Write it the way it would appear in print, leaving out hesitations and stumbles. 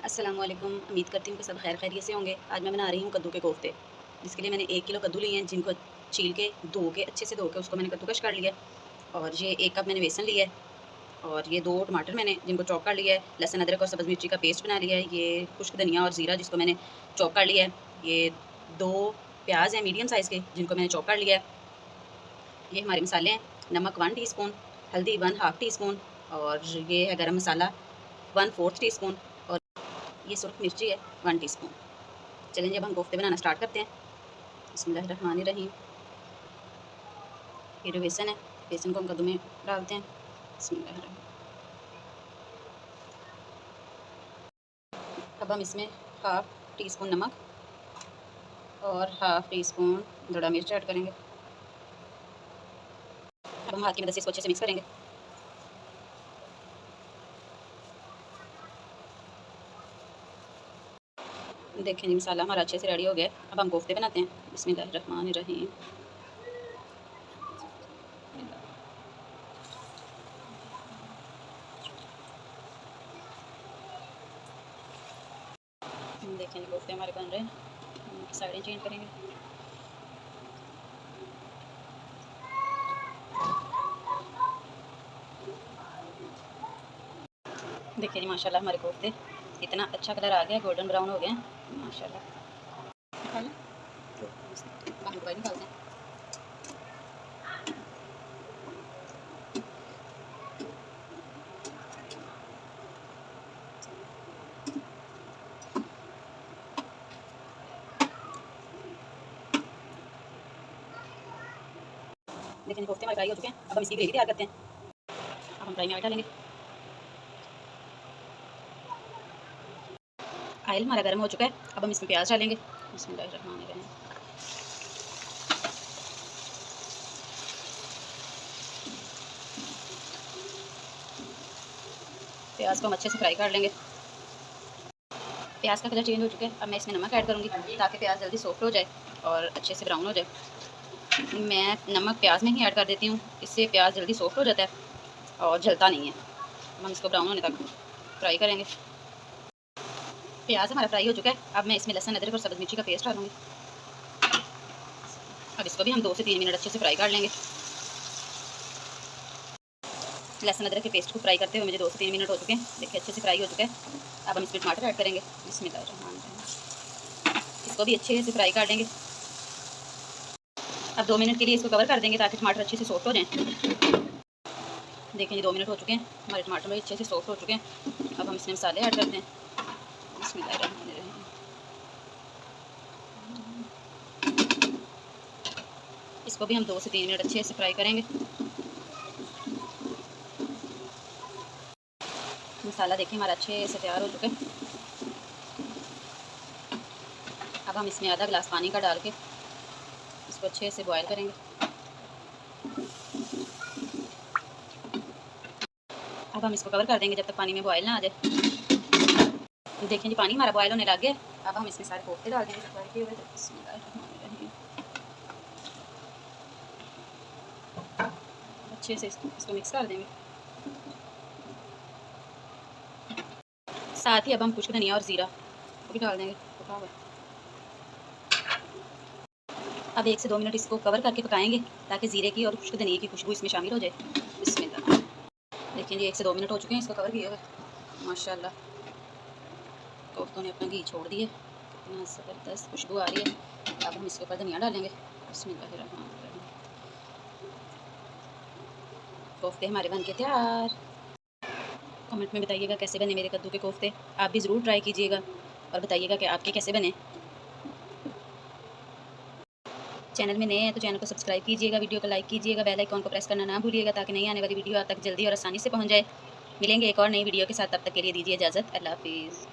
अस्सलामुअलैकुम। उम्मीद करती हूँ कि सब खैर खैरियत से होंगे। आज मैं बना रही हूँ कद्दू के कोफ्ते, जिसके लिए मैंने 1 किलो कद्दू लिए हैं, जिनको छील के धो के अच्छे से धो के उसको मैंने कद्दूकश कर लिया है। और ये 1 कप मैंने बेसन लिया है, और ये 2 टमाटर मैंने जिनको चॉप कर लिया है। लहसुन अदरक और सब्ज़ मिर्ची का पेस्ट बना लिया है। ये खुश्क धनिया और ज़ीरा जिसको मैंने चॉप कर लिया है। ये 2 प्याज़ हैं मीडियम साइज़ के, जिनको मैंने चॉप कर लिया है। ये हमारे मसाले हैं। नमक 1 टीस्पून, हल्दी 1 हाफ़ टी स्पून, और ये है गरम मसाला 1/4 टीस्पून, और ये सुर्ख मिर्ची है 1 टीस्पून। चलें जी, अब हम कोफ्ते बनाना स्टार्ट करते हैं। बिस्मिल्लाहिर्रहमानिर्रहीम। ये जो बेसन है, बेसन को हम कद्दू में डालते हैं। बिस्मिल्लाहिर्रहमानिर्रहीम। अब हम इसमें हाफ़ टी स्पून नमक और हाफ़ टी स्पून धड़ा मिर्च ऐड करेंगे। अब हम हाथ की मदद से इसको अच्छे से मिक्स करेंगे। देखें जी, मसाला हमारा अच्छे से रेडी हो गया है। अब हम कोफ्ते बनाते हैं। बिस्मिल्लाहिर्रहमानिर्रहीम। देखें जी, कोफ्ते हमारे बन रहे हैं। हम इनकी साइडें चेंज करेंगे। देखिए जी, माशाल्लाह हमारे कोफ्ते इतना अच्छा कलर आ गया, गोल्डन ब्राउन हो गए हैं माशाल्लाह। निकालें? बाहर मोबाइल निकालते हैं। लेकिन कोफ्ते हमारे फ्राई हो चुके हैं। अब हम इसकी ग्रेवी तैयार करते हैं। अब हम फ्राई में ऑयल डालेंगे। ऑयल हमारा गर्म हो चुका है। अब हम इसमें प्याज डालेंगे। बिस्मिल्लाहिर्रहमानिर्रहीम। प्याज को हम अच्छे से फ्राई कर लेंगे। प्याज का कलर चेंज हो चुका है। अब मैं इसमें नमक ऐड करूँगी, ताकि प्याज जल्दी सॉफ्ट हो जाए और अच्छे से ब्राउन हो जाए। मैं नमक प्याज में ही ऐड कर देती हूँ, इससे प्याज जल्दी सॉफ्ट हो जाता है और जलता नहीं है। हम इसको ब्राउन होने तक फ्राई करेंगे। प्याज हमारा फ्राई हो चुका है। अब मैं इसमें लहसुन अदरक और सब्ज़ मिर्ची का पेस्ट डालूँगी। अब इसको भी हम 2 से 3 मिनट अच्छे से फ्राई कर लेंगे। लहसुन अदरक के पेस्ट को फ्राई करते हुए मुझे 2 से 3 मिनट हो चुके हैं। देखिए अच्छे से फ्राई हो चुका है। अब हम इसमें टमाटर ऐड करेंगे। बिस्मिल्लाहिर्रहमानिर्रहीम। इसको भी अच्छे से फ्राई कर लेंगे। अब 2 मिनट के लिए इसको कवर कर देंगे, ताकि टमाटर अच्छे से सॉफ्ट हो जाएँ। देखिए, 2 मिनट हो चुके हैं। हमारे टमाटर भी अच्छे से सॉफ्ट हो चुके हैं। अब हम इसमें मसाले ऐड करते हैं। बिस्मिल्लाहिर्रहमानिर्रहीम। इसको भी हम 2 से 3 मिनट अच्छे से फ्राई करेंगे। मसाला देखिए हमारा अच्छे से तैयार हो चुका है। अब हम इसमें आधा गिलास पानी का डाल के इसको अच्छे से बॉयल करेंगे। अब हम इसको कवर कर देंगे जब तक पानी में बॉयल ना आ जाए। देखें जी, पानी हमारा बॉयल होने लग गया। अब हम इसमें सारे कोफ्ते डाल देंगे फ्राई किए हुए। बिस्मिल्लाहिर्रहमानिर्रहीम। अच्छे से इसको मिक्स कर देंगे। साथ ही अब हम खुश्क धनिया और ज़ीरा वो भी डाल देंगे। अब 1 से 2 मिनट इसको कवर करके पकाएंगे, ताकि ज़ीरे की और खुश्क धनिया की खुशबू इसमें शामिल हो जाए। बिस्मिल्लाह। देखिए जी, 1 से 2 मिनट हो चुके हैं इसको कवर किए हुए। माशाल्लाह कोफ्तों ने अपना घी छोड़ दिए। कितना ज़बरदस्त खुशबू आ रही है। अब हम इसके ऊपर धनिया डालेंगे। बिस्मिल्लाहिर्रहमानिर्रहीम। कोफ्ते हमारे बन के तैयार। कमेंट में बताइएगा कैसे बने मेरे कद्दू के कोफ्ते। आप भी ज़रूर ट्राई कीजिएगा और बताइएगा कि आपके कैसे बने। चैनल में नए हैं तो चैनल को सब्सक्राइब कीजिएगा, वीडियो को लाइक कीजिएगा, बेल आइकॉन को प्रेस करना ना भूलिएगा, ताकि नई आने वाली वीडियो आप तक जल्दी और आसानी से पहुंच जाए। मिलेंगे एक और नई वीडियो के साथ, तब तक के लिए दीजिए इजाज़त। अल्लाह हाफ़िज़।